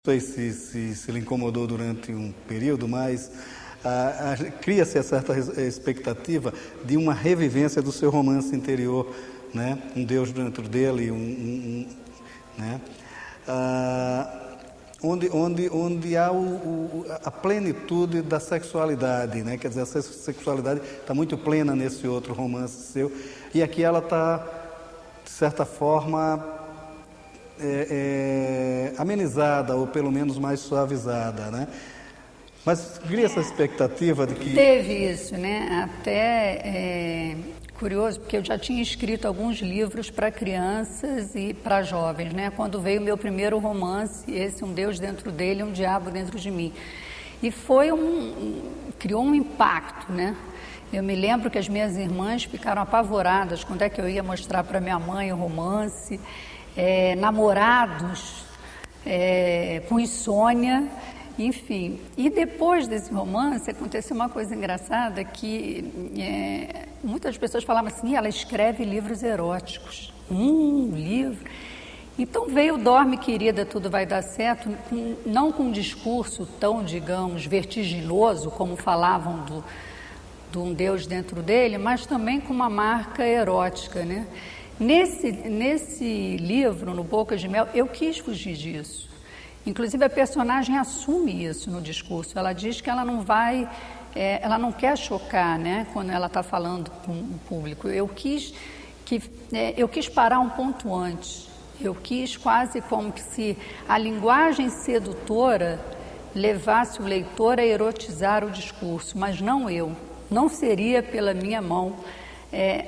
Não sei se lhe incomodou durante um período, mas cria-se a certa expectativa de uma revivência do seu romance interior, né? Um Deus dentro dele, né? Onde há a plenitude da sexualidade, né? Quer dizer, a sexualidade está muito plena nesse outro romance seu, e aqui ela está, de certa forma, amenizada, ou pelo menos mais suavizada, né? Mas cria essa expectativa de que... Teve isso, né? Até curioso, porque eu já tinha escrito alguns livros para crianças e para jovens, né? Quando veio o meu primeiro romance, esse Um Deus Dentro Dele, Um Diabo Dentro de Mim. E criou um impacto, né? Eu me lembro que as minhas irmãs ficaram apavoradas quando é que eu ia mostrar para minha mãe o romance, namorados, com insônia, enfim. E depois desse romance aconteceu uma coisa engraçada que muitas pessoas falavam assim, ela escreve livros eróticos. Livro. Então veio Dorme Querida, Tudo Vai Dar Certo, não com um discurso tão, digamos, vertiginoso, como falavam de Um Deus Dentro Dele, mas também com uma marca erótica, né? Nesse livro, no Boca de Mel, eu quis fugir disso. Inclusive, a personagem assume isso no discurso. Ela diz que ela não quer chocar, né, quando ela está falando com o público. Eu quis parar um ponto antes. Eu quis quase como que se a linguagem sedutora levasse o leitor a erotizar o discurso, mas não eu. Não seria pela minha mão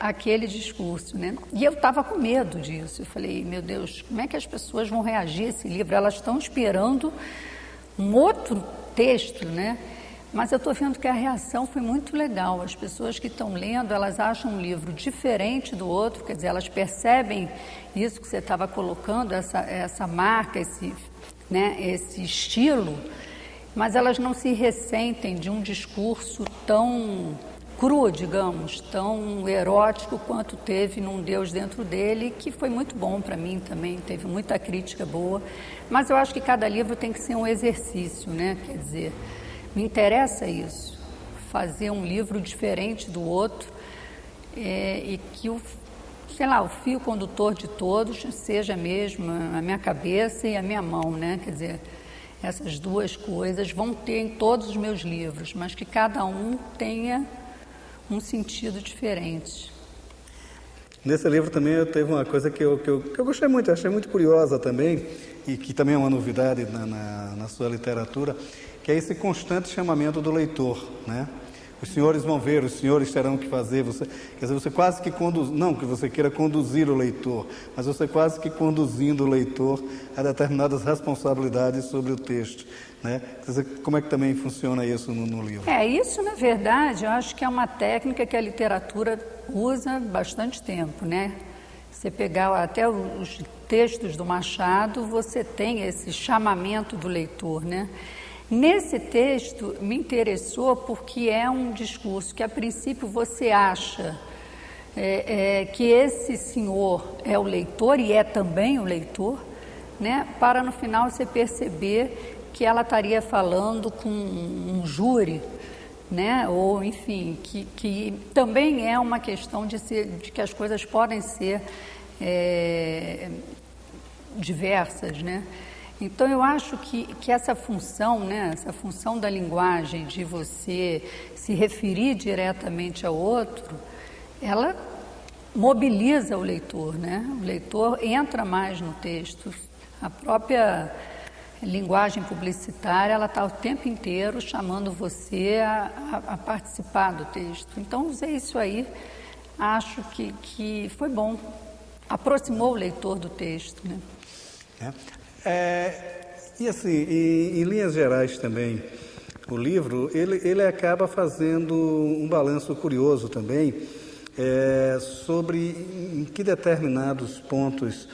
aquele discurso, né? E eu estava com medo disso. Eu falei, meu Deus, como é que as pessoas vão reagir a esse livro? Elas estão esperando um outro texto, né? Mas eu estou vendo que a reação foi muito legal. As pessoas que estão lendo, elas acham um livro diferente do outro, quer dizer, elas percebem isso que você estava colocando, essa marca, esse estilo, mas elas não se ressentem de um discurso tão cru, digamos, tão erótico quanto teve num Deus Dentro Dele, que foi muito bom para mim também, teve muita crítica boa, mas eu acho que cada livro tem que ser um exercício, né? Quer dizer, me interessa isso, fazer um livro diferente do outro e que o fio condutor de todos seja mesmo a minha cabeça e a minha mão, né? Quer dizer, essas duas coisas vão ter em todos os meus livros, mas que cada um tenha um sentido diferente. Nesse livro também eu teve uma coisa que eu gostei muito, achei muito curiosa também, e que também é uma novidade na sua literatura, que é esse constante chamamento do leitor, né? Os senhores vão ver, os senhores terão que fazer, quer dizer, você quase que não que você queira conduzir o leitor, mas você quase que conduzindo o leitor a determinadas responsabilidades sobre o texto, né? Quer dizer, como é que também funciona isso no livro? Isso, na verdade, eu acho que é uma técnica que a literatura usa bastante tempo, né? Você pegar até os textos do Machado, você tem esse chamamento do leitor, né? Nesse texto me interessou porque é um discurso que a princípio você acha que esse senhor é o leitor e é também o leitor, né? Para no final você perceber que ela estaria falando com um júri, né? Ou enfim, que também é uma questão de que as coisas podem ser diversas, né? Então, eu acho que essa função, né, essa função da linguagem, de você se referir diretamente ao outro, ela mobiliza o leitor, né? O leitor entra mais no texto. A própria linguagem publicitária, ela está o tempo inteiro chamando você a participar do texto. Então, usei isso aí, acho que foi bom. Aproximou o leitor do texto, né? E assim, em linhas gerais também, o livro, ele acaba fazendo um balanço curioso também sobre em que determinados pontos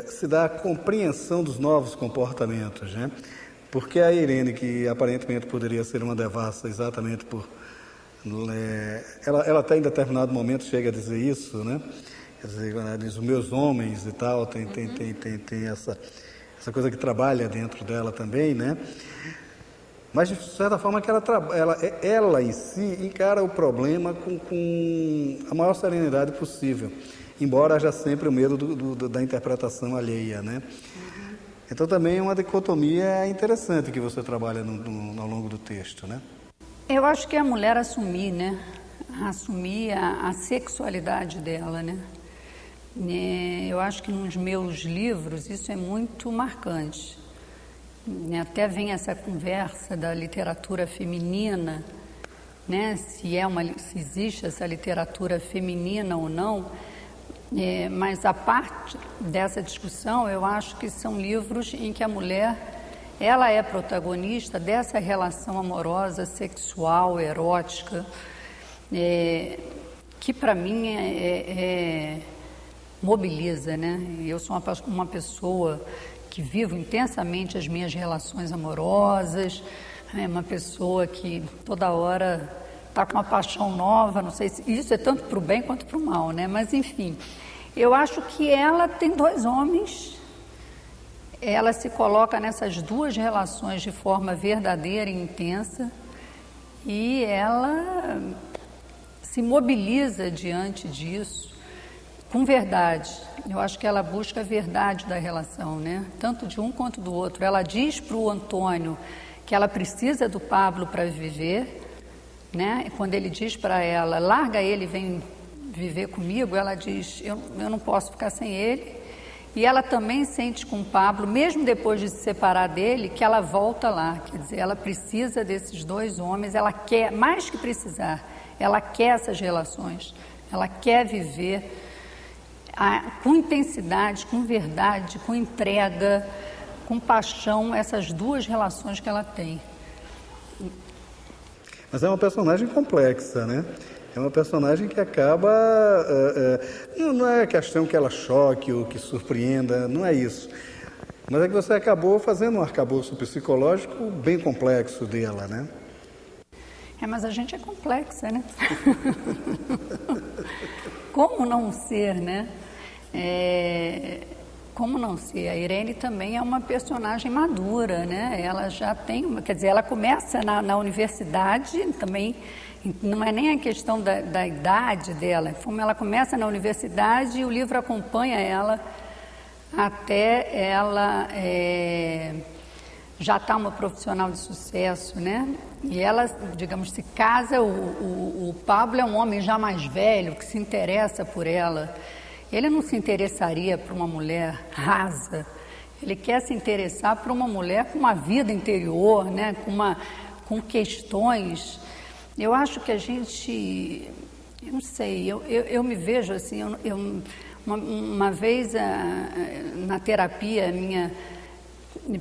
se dá a compreensão dos novos comportamentos, né? Porque a Irene, que aparentemente poderia ser uma devassa exatamente por... Ela até em determinado momento chega a dizer isso, né? Quer dizer, ela diz, os meus homens e tal, tem essa coisa que trabalha dentro dela também, né? Mas, de certa forma, que ela em si encara o problema com a maior serenidade possível, embora haja sempre o medo da interpretação alheia, né? Então, também é uma dicotomia interessante que você trabalha ao longo do texto, né? Eu acho que é a mulher assumir, né? Assumir a sexualidade dela, né? Eu acho que nos meus livros isso é muito marcante. Até vem essa conversa da literatura feminina, né? Se existe essa literatura feminina ou não, mas a parte dessa discussão, eu acho que são livros em que a mulher, ela é protagonista dessa relação amorosa, sexual, erótica, que para mim mobiliza, né? Eu sou uma pessoa que vivo intensamente as minhas relações amorosas, uma pessoa que toda hora está com uma paixão nova, não sei se isso é tanto para o bem quanto para o mal, né? Mas enfim, eu acho que ela tem 2 homens, ela se coloca nessas 2 relações de forma verdadeira e intensa e ela se mobiliza diante disso com verdade. Eu acho que ela busca a verdade da relação, né? Tanto de um quanto do outro. Ela diz para o Antônio que ela precisa do Pablo para viver, né? E quando ele diz para ela, larga ele e vem viver comigo, ela diz, eu não posso ficar sem ele. E ela também sente com o Pablo, mesmo depois de se separar dele, que ela volta lá. Quer dizer, ela precisa desses 2 homens, ela quer, mais que precisar, ela quer essas relações, ela quer viver com intensidade, com verdade, com entrega, com paixão, essas 2 relações que ela tem. Mas é uma personagem complexa, né? É uma personagem que acaba... não é questão que ela choque ou que surpreenda, não é isso. Mas é que você acabou fazendo um arcabouço psicológico bem complexo dela, né? Mas a gente é complexa, né? Como não ser, né? Como não ser? A Irene também é uma personagem madura, né? Ela já tem, quer dizer, ela começa na universidade, também não é nem a questão da idade dela, como ela começa na universidade e o livro acompanha ela até ela já está uma profissional de sucesso, né? E ela, digamos, se casa, o Pablo é um homem já mais velho que se interessa por ela. Ele não se interessaria por uma mulher rasa, ele quer se interessar por uma mulher com uma vida interior, né? Com questões. Eu acho que a gente, eu não sei, eu me vejo assim, uma vez na terapia, minha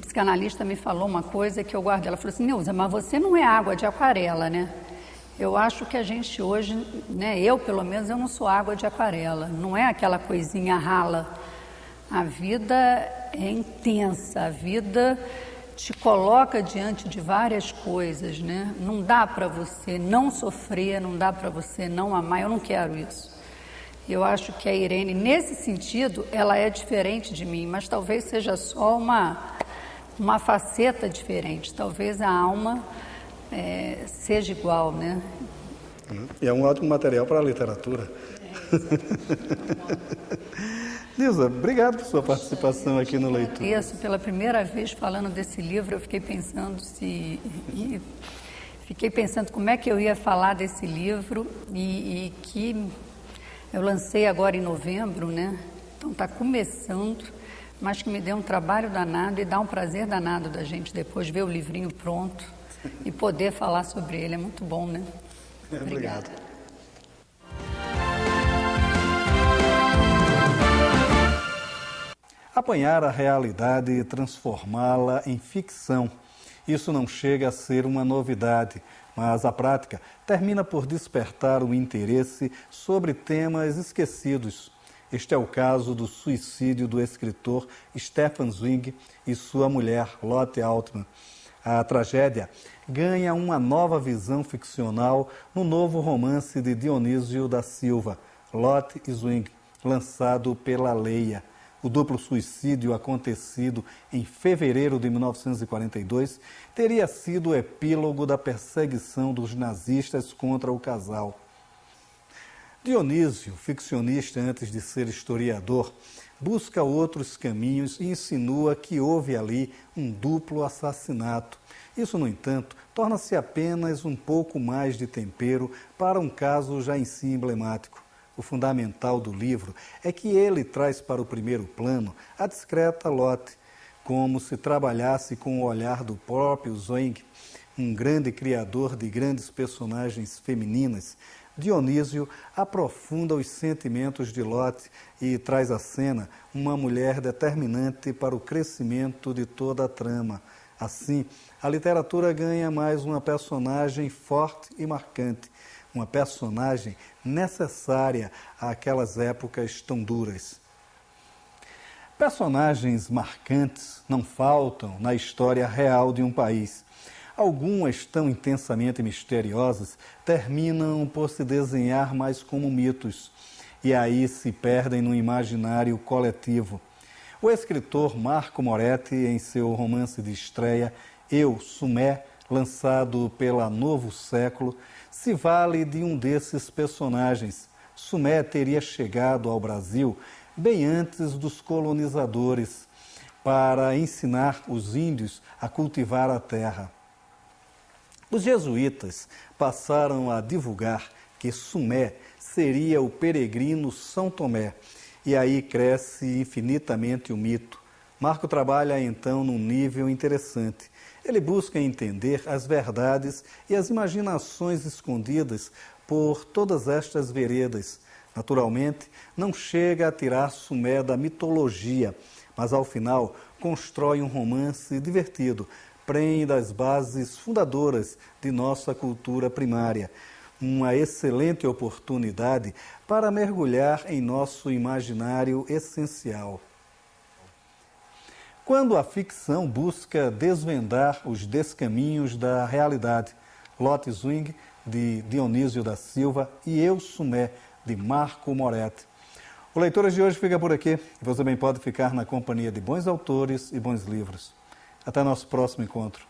psicanalista me falou uma coisa que eu guardo, ela falou assim, Neuza, mas você não é água de aquarela, né? Eu acho que a gente hoje, né, eu pelo menos, eu não sou água de aquarela, não é aquela coisinha rala. A vida é intensa, a vida te coloca diante de várias coisas, né? Não dá para você não sofrer, não dá para você não amar, eu não quero isso. Eu acho que a Irene, nesse sentido, ela é diferente de mim, mas talvez seja só uma faceta diferente, talvez a alma seja igual, né? E é um ótimo material para a literatura. Neuza, obrigado por sua participação aqui no Leitura. Isso, pela primeira vez falando desse livro, eu fiquei pensando como é que eu ia falar desse livro e que eu lancei agora em novembro, né? Então está começando, mas que me deu um trabalho danado e dá um prazer danado da gente depois ver o livrinho pronto e poder falar sobre ele. É muito bom, né? Obrigado. Apanhar a realidade e transformá-la em ficção. Isso não chega a ser uma novidade, mas a prática termina por despertar o interesse sobre temas esquecidos. Este é o caso do suicídio do escritor Stefan Zweig e sua mulher, Lotte Altmann. A tragédia ganha uma nova visão ficcional no novo romance de Dionísio da Silva, Lotte e Zweig, lançado pela Leia. O duplo suicídio acontecido em fevereiro de 1942 teria sido o epílogo da perseguição dos nazistas contra o casal. Dionísio, ficcionista antes de ser historiador, busca outros caminhos e insinua que houve ali um duplo assassinato. Isso, no entanto, torna-se apenas um pouco mais de tempero para um caso já em si emblemático. O fundamental do livro é que ele traz para o primeiro plano a discreta Lotte, como se trabalhasse com o olhar do próprio Zweig, um grande criador de grandes personagens femininas. Dionísio aprofunda os sentimentos de Lotte e traz à cena uma mulher determinante para o crescimento de toda a trama. Assim, a literatura ganha mais uma personagem forte e marcante, uma personagem necessária àquelas épocas tão duras. Personagens marcantes não faltam na história real de um país. Algumas tão intensamente misteriosas terminam por se desenhar mais como mitos e aí se perdem no imaginário coletivo. O escritor Marco Moretti, em seu romance de estreia, Eu, Sumé, lançado pela Novo Século, se vale de um desses personagens. Sumé teria chegado ao Brasil bem antes dos colonizadores para ensinar os índios a cultivar a terra. Os jesuítas passaram a divulgar que Sumé seria o peregrino São Tomé, e aí cresce infinitamente o mito. Marco trabalha então num nível interessante. Ele busca entender as verdades e as imaginações escondidas por todas estas veredas. Naturalmente, não chega a tirar Sumé da mitologia, mas ao final constrói um romance divertido, prende as bases fundadoras de nossa cultura primária. Uma excelente oportunidade para mergulhar em nosso imaginário essencial. Quando a ficção busca desvendar os descaminhos da realidade, Lotte Zweig, de Dionísio da Silva, e Eu, Sumé, de Marco Moretti. O Leituras de hoje fica por aqui. Você também pode ficar na companhia de bons autores e bons livros. Até nosso próximo encontro.